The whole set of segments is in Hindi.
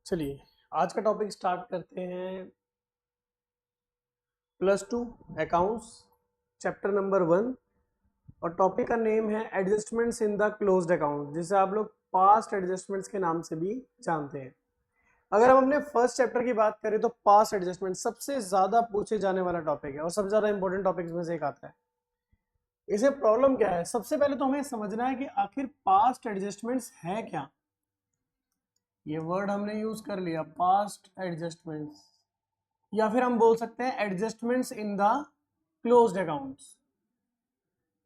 चलिए आज का टॉपिक स्टार्ट करते हैं। +2 अकाउंट्स चैप्टर नंबर 1 और टॉपिक का नेम है adjustments in the closed account, जिसे आप लोग पास्ट एडजस्टमेंट्स के नाम से भी जानते हैं। अगर हम अपने फर्स्ट चैप्टर की बात करें तो पास्ट एडजस्टमेंट सबसे ज्यादा पूछे जाने वाला टॉपिक है और सबसे ज्यादा इंपॉर्टेंट टॉपिक्स में से एक आता है। इसे प्रॉब्लम क्या है, सबसे पहले तो हमें समझना है कि आखिर पास्ट एडजस्टमेंट्स है क्या। ये वर्ड हमने यूज कर लिया, पास्ट एडजस्टमेंट्स, या फिर हम बोल सकते हैं adjustments in the closed accounts.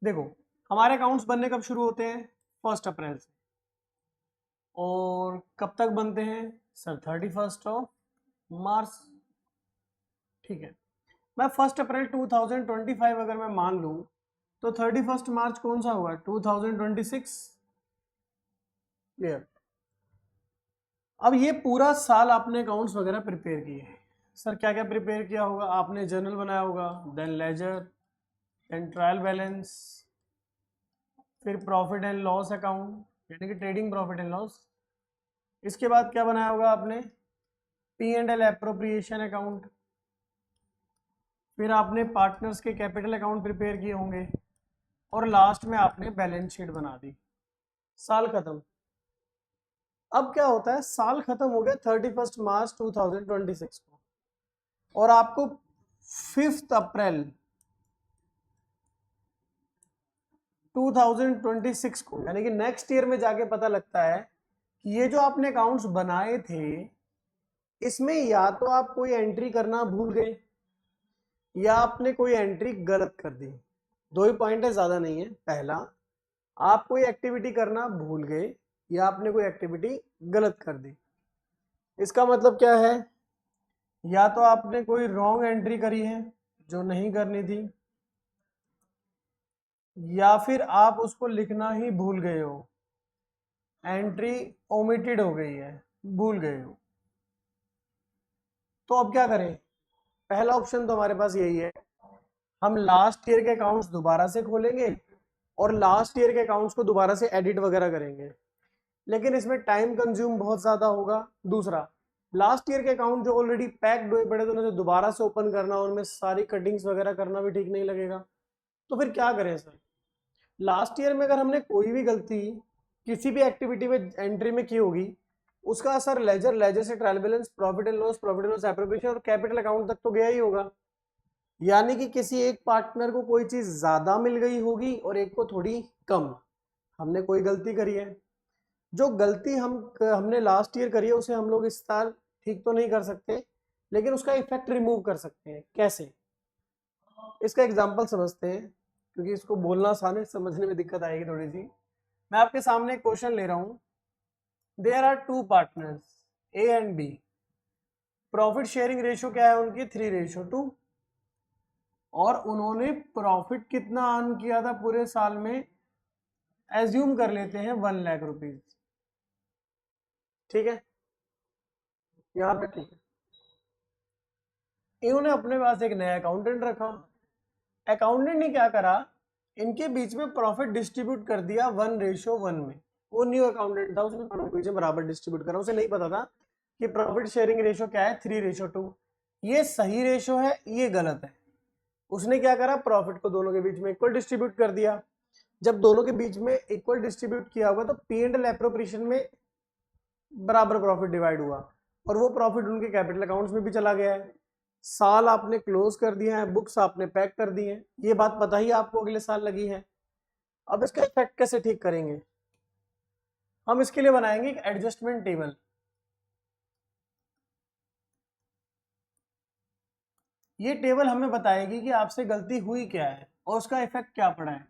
देखो, हमारे अकाउंट्स बनने कब शुरू होते हैं? 1 अप्रैल से। और कब तक बनते हैं सर? 31 मार्च। ठीक है, मैं 1 अप्रैल 2025 अगर मैं मान लूं तो 31 मार्च कौन सा हुआ? 2026। क्लियर। अब ये पूरा साल आपने अकाउंट्स वगैरह प्रिपेयर किए। सर क्या क्या प्रिपेयर किया होगा? आपने जर्नल बनाया होगा, then ledger, then trial balance, फिर प्रॉफिट एंड लॉस अकाउंट यानी कि ट्रेडिंग प्रॉफिट एंड लॉस। इसके बाद क्या बनाया होगा आपने? P&L appropriation account. फिर आपने पार्टनर्स के कैपिटल अकाउंट प्रिपेयर किए होंगे और लास्ट में आपने बैलेंस शीट बना दी। साल खत्म। अब क्या होता है, साल खत्म हो गया 31 मार्च 2026 को और आपको 5 अप्रैल 2026 को यानी कि नेक्स्ट ईयर में जाके पता लगता है कि ये जो आपने अकाउंट्स बनाए थे इसमें या तो आप कोई एंट्री करना भूल गए या आपने कोई एंट्री गलत कर दी। दो ही पॉइंट है, ज्यादा नहीं है। पहला, आप कोई एक्टिविटी करना भूल गए या आपने कोई एक्टिविटी गलत कर दी। इसका मतलब क्या है? या तो आपने कोई रॉन्ग एंट्री करी है जो नहीं करनी थी, या फिर आप उसको लिखना ही भूल गए हो, एंट्री ओमिटेड हो गई है, भूल गए हो। तो अब क्या करें? पहला ऑप्शन तो हमारे पास यही है, हम लास्ट ईयर के अकाउंट्स दोबारा से खोलेंगे और लास्ट ईयर के अकाउंट्स को दोबारा से एडिट वगैरह करेंगे, लेकिन इसमें टाइम कंज्यूम बहुत ज्यादा होगा। दूसरा, लास्ट ईयर के अकाउंट जो ऑलरेडी पैक्ड हुए पड़े तो उन्हें दोबारा से ओपन करना, उनमें सारी कटिंग्स वगैरह करना भी ठीक नहीं लगेगा। तो फिर क्या करें सर? लास्ट ईयर में अगर हमने कोई भी गलती किसी भी एक्टिविटी में एंट्री में की होगी, उसका असर लेजर, लेजर से trial balance, profit and loss, profit and loss appropriation और कैपिटल अकाउंट तक तो गया ही होगा। यानी कि किसी एक पार्टनर को कोई चीज ज्यादा मिल गई होगी और एक को थोड़ी कम। हमने कोई गलती करी है, जो गलती हमने लास्ट ईयर करी है उसे हम लोग इस साल ठीक तो नहीं कर सकते, लेकिन उसका इफेक्ट रिमूव कर सकते हैं। कैसे? इसका एग्जांपल समझते हैं, क्योंकि इसको बोलना आसान है, समझने में दिक्कत आएगी थोड़ी सी। मैं आपके सामने एक क्वेश्चन ले रहा हूं। There are 2 partners A and B. Profit sharing ratio क्या है उनकी? 3:2। और उन्होंने प्रॉफिट कितना अर्न किया था पूरे साल में? एज्यूम कर लेते हैं 1 लाख रुपीज। ठीक है, यहाँ पे ठीक है। इन्होंने अपने पास एक नया अकाउंटेंट रखा। अकाउंटेंट ने क्या करा, इनके बीच में प्रॉफिट डिस्ट्रीब्यूट कर दिया 1:1 में। वो न्यू अकाउंटेंट था, उसने दोनों के बीच में बराबर डिस्ट्रीब्यूट करा। उसे नहीं पता था कि प्रॉफिट शेयरिंग रेशियो क्या है, 3:2। ये सही रेशियो है, ये गलत है। उसने क्या करा, प्रॉफिट को दोनों के बीच में इक्वल डिस्ट्रीब्यूट कर दिया। जब दोनों के बीच में इक्वल डिस्ट्रीब्यूट किया होगा तो P&L एप्रोप्रिएशन में बराबर प्रॉफिट डिवाइड हुआ और वो प्रॉफिट उनके कैपिटल अकाउंट्स में भी चला गया है। साल आपने क्लोज कर दिया है, बुक्स आपने पैक कर दी है, ये बात पता ही आपको अगले साल लगी है। अब इसका इफेक्ट कैसे ठीक करेंगे? हम इसके लिए बनाएंगे एक एडजस्टमेंट टेबल। ये टेबल हमें बताएगी कि आपसे गलती हुई क्या है और उसका इफेक्ट क्या पड़ा है।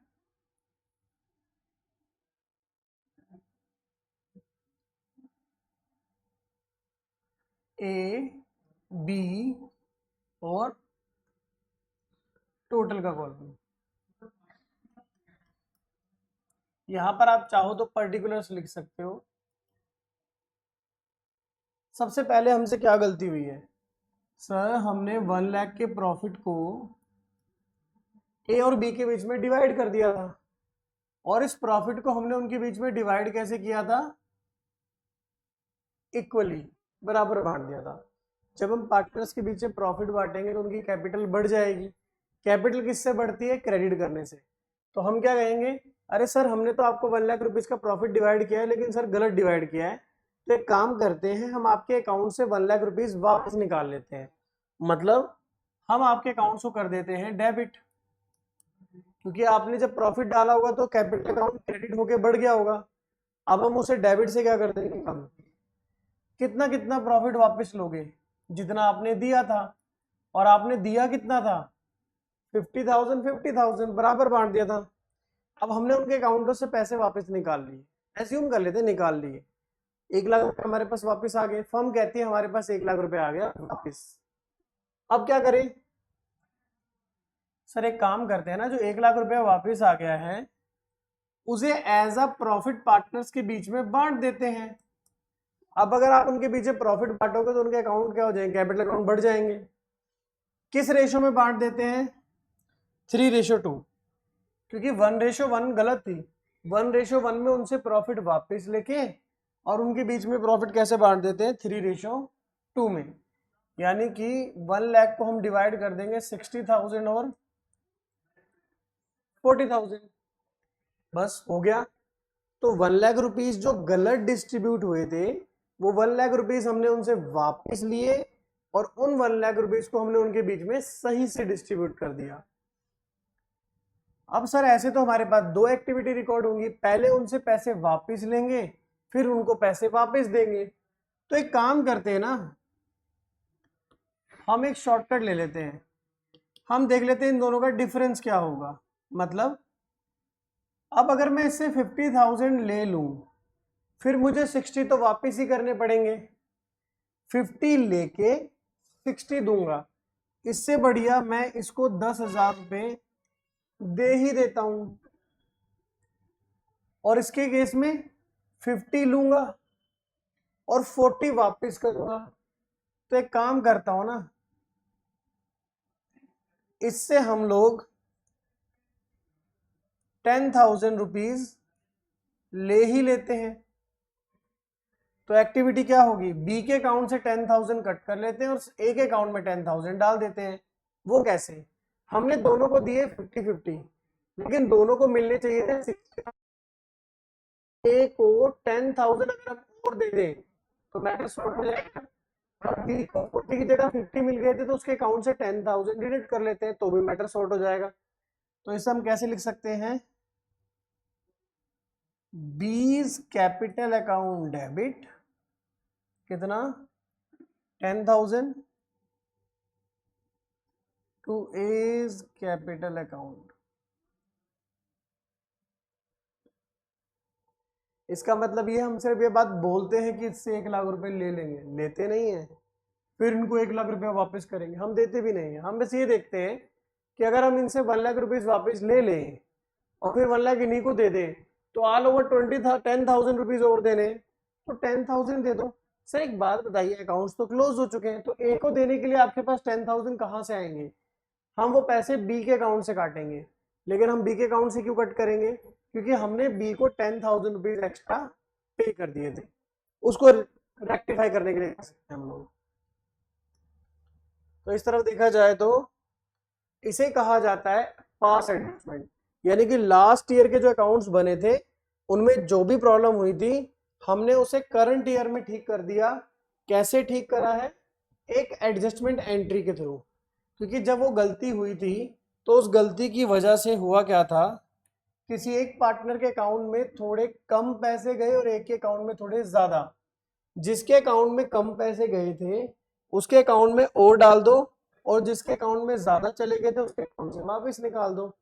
ए, बी और टोटल का कॉलम। यहां पर आप चाहो तो पर्टिकुलर्स लिख सकते हो। सबसे पहले हमसे क्या गलती हुई है सर? हमने 1 लाख के प्रॉफिट को ए और बी के बीच में डिवाइड कर दिया था और इस प्रॉफिट को हमने उनके बीच में डिवाइड कैसे किया था? इक्वली। बराबर बांट दिया था। जब हम पार्टनर्स के बीच में प्रॉफिट बांटेंगे तो उनकी कैपिटल बढ़ जाएगी। कैपिटल किससे बढ़ती है? क्रेडिट करने से। तो हम क्या कहेंगे, अरे सर हमने तो आपको 1,00,000 रुपीज का प्रॉफिट डिवाइड किया है, लेकिन सर गलत डिवाइड किया है। तो एक काम करते हैं, हम आपके अकाउंट से 1,00,000 रुपीज वापस निकाल लेते हैं। मतलब हम आपके अकाउंट को कर देते हैं डेबिट, क्योंकि आपने जब प्रॉफिट डाला होगा तो कैपिटल अकाउंट क्रेडिट होके बढ़ गया होगा। अब हम उसे डेबिट से क्या कर देंगे, कम। कितना कितना प्रॉफिट वापस लोगे? जितना आपने दिया था। और आपने दिया कितना था? 50,000 50,000 बराबर बांट दिया था। अब हमने उनके अकाउंटों से पैसे वापस निकाल लिए, एज्यूम कर लेते निकाल लिए। 1,00,000 रुपए हमारे पास वापस आ गए। फर्म कहती है हमारे पास 1,00,000 रुपए आ गया वापस। अब क्या करें? सर एक काम करते हैं ना, जो 1,00,000 रुपया वापस आ गया है उसे एज अ प्रॉफिट पार्टनर्स के बीच में बांट देते हैं। अब अगर आप उनके बीच में प्रॉफिट बांटोगे तो उनके अकाउंट क्या हो जाएंगे? कैपिटल अकाउंट बढ़ जाएंगे। किस रेशो में बांट देते हैं? 3:2, क्योंकि 1:1 गलत थी। 1:1 में उनसे प्रॉफिट वापस लेके और उनके बीच में प्रॉफिट कैसे बांट देते हैं? 3:2 में। यानी कि 1,00,000 को हम डिवाइड कर देंगे 60,000 और 40,000, बस हो गया। तो 1,00,000 रुपीज जो गलत डिस्ट्रीब्यूट हुए थे, वो 1,00,000 रुपीज हमने उनसे वापस लिए और उन 1,00,000 रुपीज को हमने उनके बीच में सही से डिस्ट्रीब्यूट कर दिया। अब सर ऐसे तो हमारे पास दो एक्टिविटी रिकॉर्ड होंगी, पहले उनसे पैसे वापस लेंगे फिर उनको पैसे वापस देंगे। तो एक काम करते हैं ना, हम एक शॉर्टकट ले लेते हैं। हम देख लेते हैं इन दोनों का डिफरेंस क्या होगा। मतलब अब अगर मैं इससे 50,000 ले लूं, फिर मुझे 60 तो वापस ही करने पड़ेंगे। 50 लेके 60 दूंगा, इससे बढ़िया मैं इसको 10,000 रुपए दे ही देता हूं। और इसके केस में 50 लूंगा और 40 वापस करूंगा। तो एक काम करता हूं ना, इससे हम लोग 10,000 रुपीज ले ही लेते हैं। तो एक्टिविटी क्या होगी? बी के अकाउंट से 10,000 कट कर लेते हैं और ए के अकाउंट में 10,000 डाल देते हैं। वो कैसे? हमने दोनों को दिए 50-50, लेकिन दोनों को मिलने चाहिए थे 60। ए को 10,000 अगर हम और दे दें तो मैटर सॉर्ट हो जाएगा। और बी को 40 की जगह 50 मिल गए थे तो उसके अकाउंट से 10,000 डिडक्ट कर लेते हैं तो भी मैटर सॉर्ट हो जाएगा। तो इसे हम कैसे लिख सकते हैं? बीज कैपिटल अकाउंट डेबिट कितना? 10,000 टू एज कैपिटल अकाउंट। इसका मतलब ये हम सिर्फ ये बात बोलते हैं कि इससे 1,00,000 रुपए ले लेंगे, लेते नहीं है। फिर इनको 1,00,000 रुपया वापस करेंगे, हम देते भी नहीं है। हम बस ये देखते हैं कि अगर हम इनसे 1,00,000 रुपीज वापस ले लें और फिर 1,00,000 इन्हीं को दे दें तो ऑल ओवर 10,000 रुपीज और देने, तो 10,000 दे दो। सर एक बात बताइए, अकाउंट्स तो क्लोज हो चुके हैं, तो ए को देने के लिए आपके पास 10,000 कहाँ से आएंगे? हम वो पैसे बी के अकाउंट से काटेंगे। लेकिन हम बी के अकाउंट से क्यों कट करेंगे? क्योंकि हमने बी को 10,000 रुपीज एक्स्ट्रा पे कर दिए थे, उसको रेक्टिफाई करने के लिए कर सकते हैं हम लोग। तो इस तरफ देखा जाए तो इसे कहा जाता है पास एडजस्टमेंट। यानी कि लास्ट ईयर के जो अकाउंट्स बने थे उनमें जो भी प्रॉब्लम हुई थी हमने उसे करंट ईयर में ठीक कर दिया। कैसे ठीक करा है? एक एडजस्टमेंट एंट्री के थ्रू। क्योंकि जब वो गलती हुई थी तो उस गलती की वजह से हुआ क्या था, किसी एक पार्टनर के अकाउंट में थोड़े कम पैसे गए और एक के अकाउंट में थोड़े ज्यादा। जिसके अकाउंट में कम पैसे गए थे उसके अकाउंट में और डाल दो, और जिसके अकाउंट में ज्यादा चले गए थे उसके अकाउंट से वापस निकाल दो।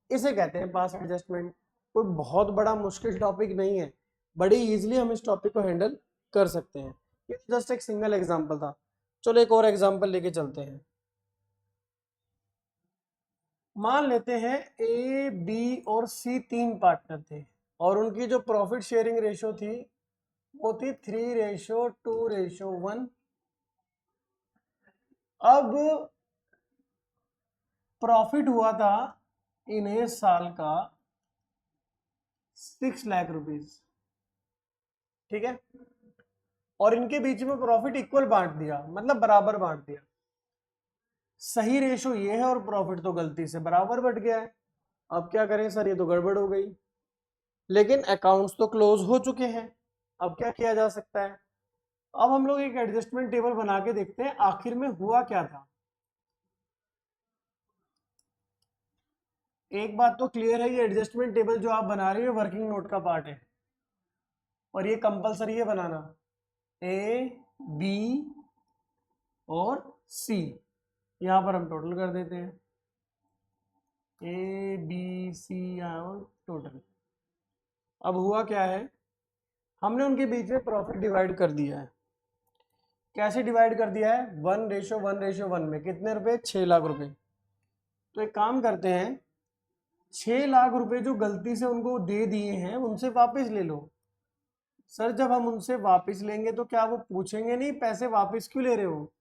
इसे कहते हैं पास एडजस्टमेंट। कोई बहुत बड़ा मुश्किल टॉपिक नहीं है, बड़ी इजीली हम इस टॉपिक को हैंडल कर सकते हैं। ये जस्ट एक सिंगल एग्जांपल था। चलो एक और एग्जांपल लेके चलते हैं। मान लेते हैं ए बी और सी तीन पार्टनर थे और उनकी जो प्रॉफिट शेयरिंग रेशो थी वो थी 3:2:1। अब प्रॉफिट हुआ था इन्हें साल का 6 लाख रुपीज। ठीक है, और इनके बीच में प्रॉफिट इक्वल बांट दिया, मतलब बराबर बांट दिया। सही रेशो ये है और प्रॉफिट तो गलती से बराबर बट गया है। अब क्या करें सर, ये तो गड़बड़ हो गई, लेकिन अकाउंट्स तो क्लोज हो चुके हैं। अब क्या किया जा सकता है? अब हम लोग एक एडजस्टमेंट टेबल बना के देखते हैं आखिर में हुआ क्या था। एक बात तो क्लियर है, ये एडजस्टमेंट टेबल जो आप बना रहे हो वर्किंग नोट का पार्ट है, और ये कंपलसरी है बनाना। ए, बी और सी, यहां पर हम टोटल कर देते हैं, ए बी सी और टोटल। अब हुआ क्या है, हमने उनके बीच में प्रॉफिट डिवाइड कर दिया है। कैसे डिवाइड कर दिया है? 1:1:1 में। कितने रुपए? 6 लाख रुपए। तो एक काम करते हैं, 6 लाख रुपए जो गलती से उनको दे दिए हैं उनसे वापस ले लो। सर जब हम उनसे वापस लेंगे तो क्या वो पूछेंगे नहीं पैसे वापस क्यों ले रहे हो?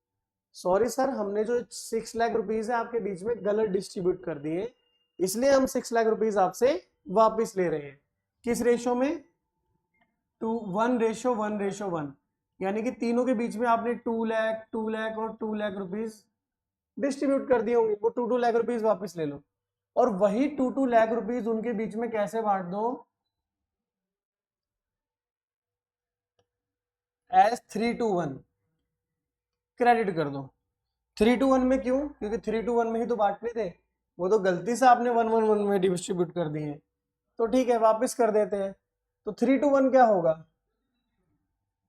सॉरी सर, हमने जो 6 लाख रुपीज है आपके बीच में गलत डिस्ट्रीब्यूट कर दिए, इसलिए हम 6 लाख रुपीज आपसे वापस ले रहे हैं। किस रेशो में? 1:1:1, यानी कि तीनों के बीच में आपने 2 लाख 2 लाख और 2 लाख रुपीज डिस्ट्रीब्यूट कर दिए होंगे, वो 2 लाख रुपीज वापस ले लो। और वही 2 लाख रुपीज उनके बीच में कैसे बांट दो? एज 3:1 क्रेडिट कर दो। 3:1 में क्यों? क्योंकि 3:1 में ही तो बांटने थे, वो तो गलती से आपने 1:1 में डिस्ट्रीब्यूट कर दिए हैं, तो ठीक है वापस कर देते हैं। तो 3:1 क्या होगा?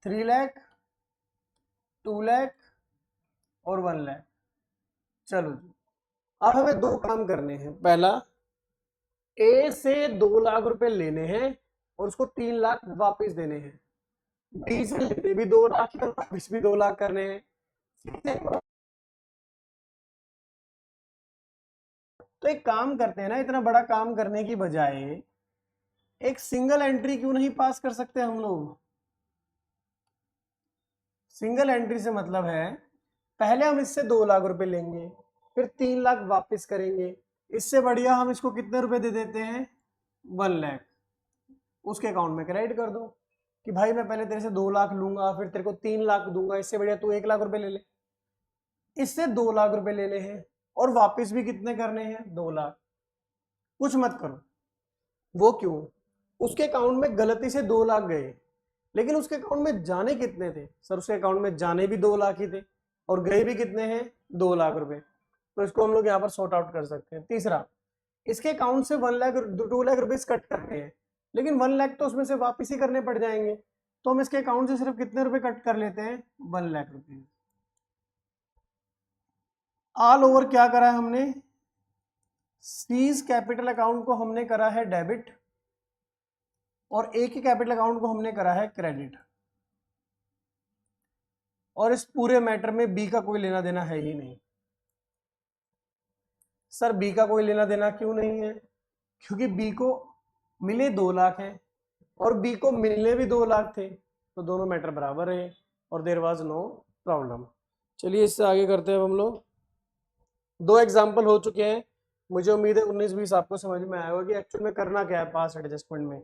3 लाख, 2 लाख और 1 लाख। चलो जी, अब हमें दो काम करने हैं। पहला, ए से 2 लाख रुपए लेने हैं और उसको 3 लाख वापस देने हैं। बी से लेने भी 2 लाख और वापस भी 2 लाख करने हैं। तो एक काम करते हैं ना, इतना बड़ा काम करने की बजाय एक सिंगल एंट्री क्यों नहीं पास कर सकते हम लोग? सिंगल एंट्री से मतलब है, पहले हम इससे 2 लाख रुपए लेंगे, फिर 3 लाख वापस करेंगे। इससे बढ़िया हम इसको कितने रुपए दे देते हैं? 1 लाख, उसके अकाउंट में क्रेडिट कर दो कि भाई मैं पहले तेरे से 2 लाख लूंगा, फिर तेरे को 3 लाख दूंगा, इससे बढ़िया तू 1 लाख रुपए ले ले। इससे 2 लाख रुपए लेने हैं और वापस भी कितने करने हैं? 2 लाख। कुछ मत करो। वो क्यों? उसके अकाउंट में गलती से 2 लाख गए, लेकिन उसके अकाउंट में जाने कितने थे? सर उसके अकाउंट में जाने भी 2 लाख ही थे और गए भी कितने हैं? 2 लाख रुपए। तो इसको हम लोग यहाँ पर सॉर्ट आउट कर सकते हैं। तीसरा, इसके अकाउंट से 1 लाख 2 लाख रुपीज कट करते हैं, लेकिन 1 लाख तो उसमें से वापिस ही करने पड़ जाएंगे, तो हम इसके अकाउंट से सिर्फ कितने रुपए कट कर लेते हैं? 1 लाख रुपीज। ऑल ओवर क्या करा है हमने? सीज कैपिटल अकाउंट को हमने करा है डेबिट और ए के कैपिटल अकाउंट को हमने करा है क्रेडिट, और इस पूरे मैटर में बी का कोई लेना देना है ही नहीं। सर बी का कोई लेना देना क्यों नहीं है? क्योंकि बी को मिले 2 लाख हैं और बी को मिलने भी 2 लाख थे, तो दोनों मैटर बराबर रहे और देयर वाज नो प्रॉब्लम। चलिए इससे आगे करते हैं हम लोग। दो एग्जाम्पल हो चुके हैं, मुझे उम्मीद है 19-20 आपको समझ में आया होगा कि एक्चुअल में करना क्या है पास एडजस्टमेंट में।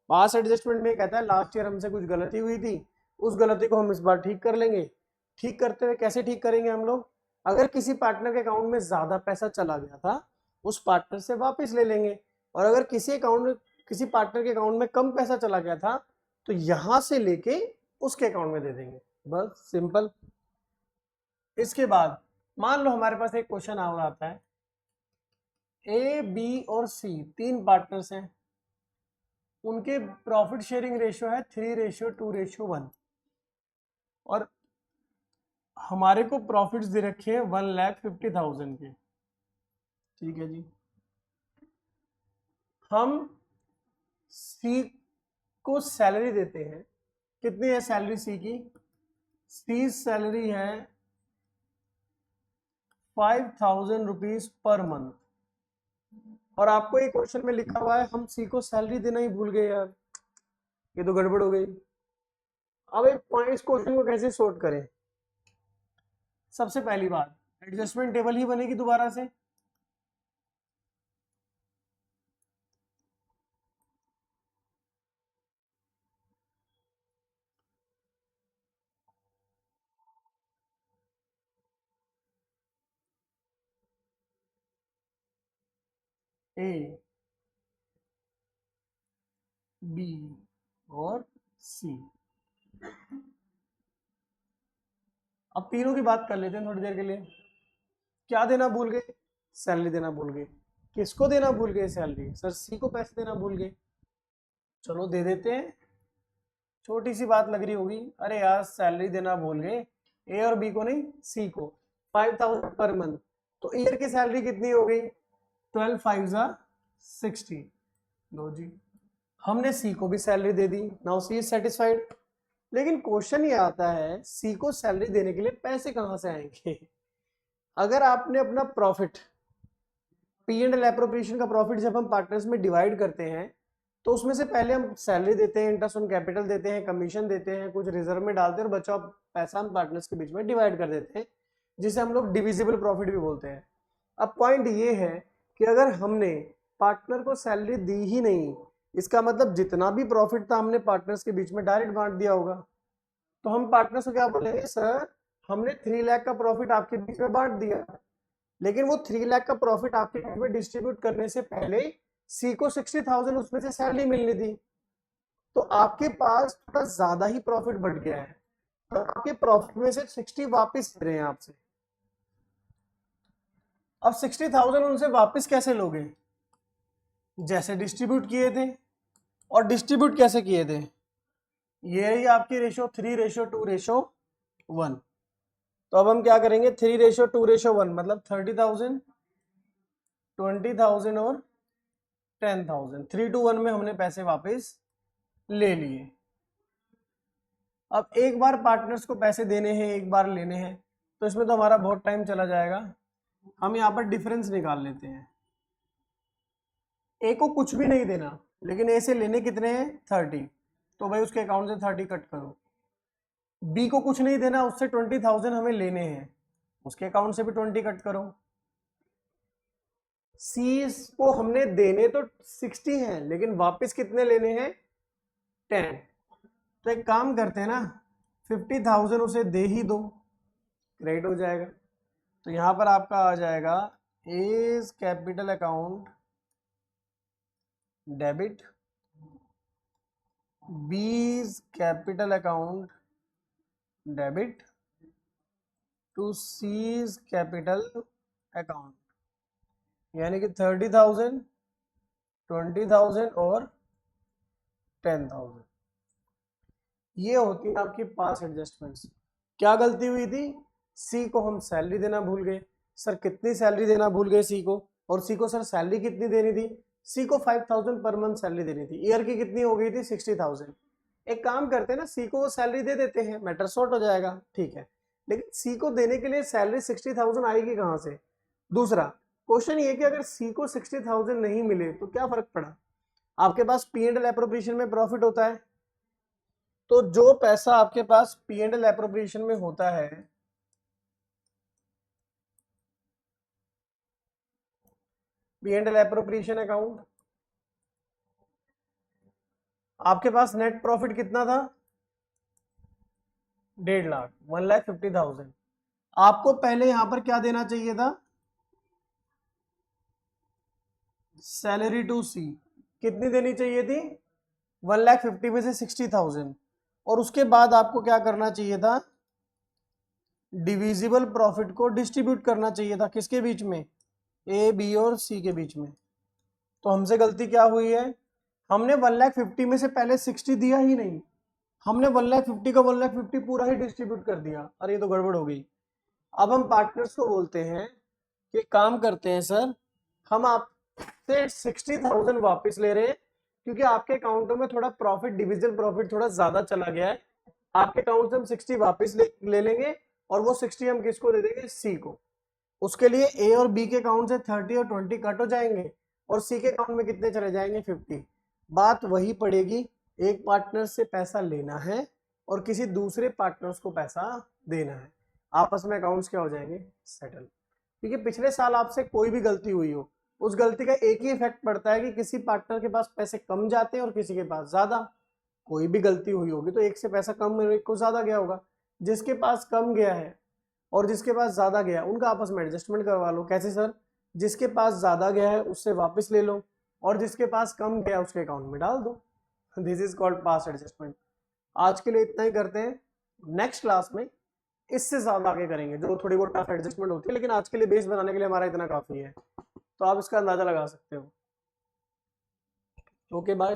पास एडजस्टमेंट में कहता है लास्ट ईयर हमसे कुछ गलती हुई थी, उस गलती को हम इस बार ठीक कर लेंगे। ठीक करते हुए कैसे ठीक करेंगे हम लोग? अगर किसी पार्टनर के अकाउंट में ज्यादा पैसा चला गया था, उस पार्टनर से वापस ले लेंगे, और अगर किसी पार्टनर के अकाउंट में कम पैसा चला गया था तो यहां से लेके उसके अकाउंट में दे देंगे, बस सिंपल। इसके बाद मान लो हमारे पास एक क्वेश्चन और आता है, ए बी और सी तीन पार्टनर्स हैं, उनके प्रॉफिट शेयरिंग रेशियो है 3:2:1, और हमारे को प्रॉफिट्स दे रखे हैं 1,50,000 के। ठीक है जी, हम सी को सैलरी देते हैं। कितनी है सैलरी सी की? सी सैलरी है 5,000 रुपीज पर मंथ, और आपको एक क्वेश्चन में लिखा हुआ है हम सी को सैलरी देना ही भूल गए यार, ये तो गड़बड़ हो गई। अब एक पॉइंट, इस क्वेश्चन को कैसे सॉर्ट करें? सबसे पहली बात, एडजस्टमेंट टेबल ही बनेगी दोबारा से। ए बी और सी। अब तीनों की बात कर लेते हैं थोड़ी देर के लिए। क्या देना भूल गए? सैलरी देना भूल गए। किसको देना भूल गए सैलरी? सर सी को पैसे देना भूल गए। चलो दे देते हैं। छोटी सी बात लग रही होगी, अरे यार सैलरी देना भूल गए, ए और बी को नहीं सी को, 5000 पर मंथ। तो ईयर की सैलरी कितनी हो गई? 12 5 जा 60। लो जी, हमने सी को भी salary they the. Now see is satisfied. लेकिन क्वेश्चन ये आता है सी को सैलरी देने के लिए पैसे कहां से आएंगे? अगर आपने अपना profit, P and L appropriation का प्रॉफिट जब हम पार्टनर्स में डिवाइड करते हैं तो उसमें से पहले हम सैलरी देते हैं, इंटरेस्ट ऑन कैपिटल देते हैं, कमीशन देते हैं, कुछ रिजर्व में डालते हैं और बचा पैसा हम पार्टनर्स के बीच में डिवाइड कर देते हैं, जिसे हम लोग डिविजिबल प्रॉफिट भी बोलते हैं। अब पॉइंट ये है कि अगर हमने पार्टनर को सैलरी दी ही नहीं, इसका मतलब जितना भी प्रॉफिट था हमने पार्टनर्स के बीच में डायरेक्ट बांट दिया होगा। तो हम पार्टनर्स को क्या बोलेंगे? सर हमने 3 लाख का प्रॉफिट आपके बीच में बांट दिया, लेकिन वो 3 लाख का प्रॉफिट आपके बीच में डिस्ट्रीब्यूट करने से पहले सी को 60,000 उसमें से सैलरी मिलनी थी, तो आपके पास थोड़ा ज्यादा ही प्रॉफिट बढ़ गया है, तो आपके प्रॉफिट में से 60 वापस दे रहे हैं आपसे। अब 60,000 उनसे वापस कैसे लोगे? जैसे डिस्ट्रीब्यूट किए थे। और डिस्ट्रीब्यूट कैसे किए थे? ये ही आपकी रेशो 3:2:1। तो अब हम क्या करेंगे? 3:2:1 मतलब 30,000, 20,000 और 10,000, 3:1 में हमने पैसे वापस ले लिए। अब एक बार पार्टनर्स को पैसे देने हैं, एक बार लेने हैं, तो इसमें तो हमारा बहुत टाइम चला जाएगा। हम यहाँ पर डिफरेंस निकाल लेते हैं। ए को कुछ भी नहीं देना, लेकिन ए से लेने कितने हैं? 30, तो भाई उसके अकाउंट से 30 कट करो। बी को कुछ नहीं देना, उससे 20,000 हमें लेने हैं, उसके अकाउंट से भी 20 कट करो। सी को हमने देने तो 60 हैं, लेकिन वापस कितने लेने हैं? 10। तो एक काम करते हैं ना, 50,000 उसे दे ही दो, क्रेडिट हो जाएगा। तो यहां पर आपका आ जाएगा A's capital account debit, B's capital account debit to C's capital account, यानी कि 30,000, 20,000 और 10,000। ये होती है आपकी पास एडजस्टमेंट्स। क्या गलती हुई थी? सी को हम सैलरी देना भूल गए। सर कितनी सैलरी देना भूल गए सी को? और सी को सर सैलरी कितनी देनी थी? सी को 5,000 पर मंथ सैलरी देनी थी, ईयर की कितनी हो गई थी? 60,000। एक काम करते हैं ना, सी को वो सैलरी दे देते हैं, मैटर सॉर्ट हो जाएगा, ठीक है। लेकिन सी को देने के लिए सैलरी 60,000 आएगी कहाँ से? दूसरा क्वेश्चन ये कि अगर सी को 60,000 नहीं मिले तो क्या फर्क पड़ा? आपके पास पी एंड एल एप्रोप्रिएशन में प्रॉफिट होता है, तो जो पैसा आपके पास पी एंड एल एप्रोप्रिएशन में होता है, P and L appropriation account, आपके पास नेट प्रॉफिट कितना था? 1.5 लाख, 1,50,000। आपको पहले यहां पर क्या देना चाहिए था? सैलरी टू सी कितनी देनी चाहिए थी? 1,50,000 में से 60,000। और उसके बाद आपको क्या करना चाहिए था? डिविजिबल प्रॉफिट को डिस्ट्रीब्यूट करना चाहिए था, किसके बीच में? ए बी और सी के बीच में। तो हमसे गलती क्या हुई है? हमने 1,50,000 में से पहले 60 दिया ही नहीं, हमने 1,50,000 का 1,50,000 पूरा ही डिस्ट्रीब्यूट कर दिया। अरे ये तो गड़बड़ हो गई। अब हम पार्टनर्स को बोलते हैं कि काम करते हैं सर, हम आपसे 60,000 वापस ले रहे हैं, क्योंकि आपके अकाउंटों में थोड़ा प्रॉफिट, डिविजिबल प्रॉफिट थोड़ा ज्यादा चला गया है। आपके अकाउंट से हम 60 वापस ले लेंगे, और वो 60 हम किसको दे देंगे? सी को। उसके लिए ए और बी के अकाउंट से 30 और 20 कट हो जाएंगे, और सी के अकाउंट में कितने चले जाएंगे? 50। बात वही पड़ेगी, एक पार्टनर से पैसा लेना है और किसी दूसरे पार्टनर्स को पैसा देना है, आपस में अकाउंट्स क्या हो जाएंगे? सेटल। क्योंकि पिछले साल आपसे कोई भी गलती हुई हो, उस गलती का एक ही इफेक्ट पड़ता है कि किसी पार्टनर के पास पैसे कम जाते हैं और किसी के पास ज्यादा। कोई भी गलती हुई होगी तो एक से पैसा कम, एक को ज्यादा गया होगा। जिसके पास कम गया है और जिसके पास ज्यादा गया, उनका आपस में एडजस्टमेंट करवा लो। कैसे सर? जिसके पास ज्यादा गया है उससे वापस ले लो, और जिसके पास कम गया उसके अकाउंट में डाल दो। This is called pass adjustment. आज के लिए इतना ही करते हैं, नेक्स्ट क्लास में इससे ज्यादा आगे करेंगे जो थोड़ी बहुत टफ एडजस्टमेंट होती है, लेकिन आज के लिए बेस बनाने के लिए हमारा इतना काफी है, तो आप इसका अंदाजा लगा सकते हो। Okay bye.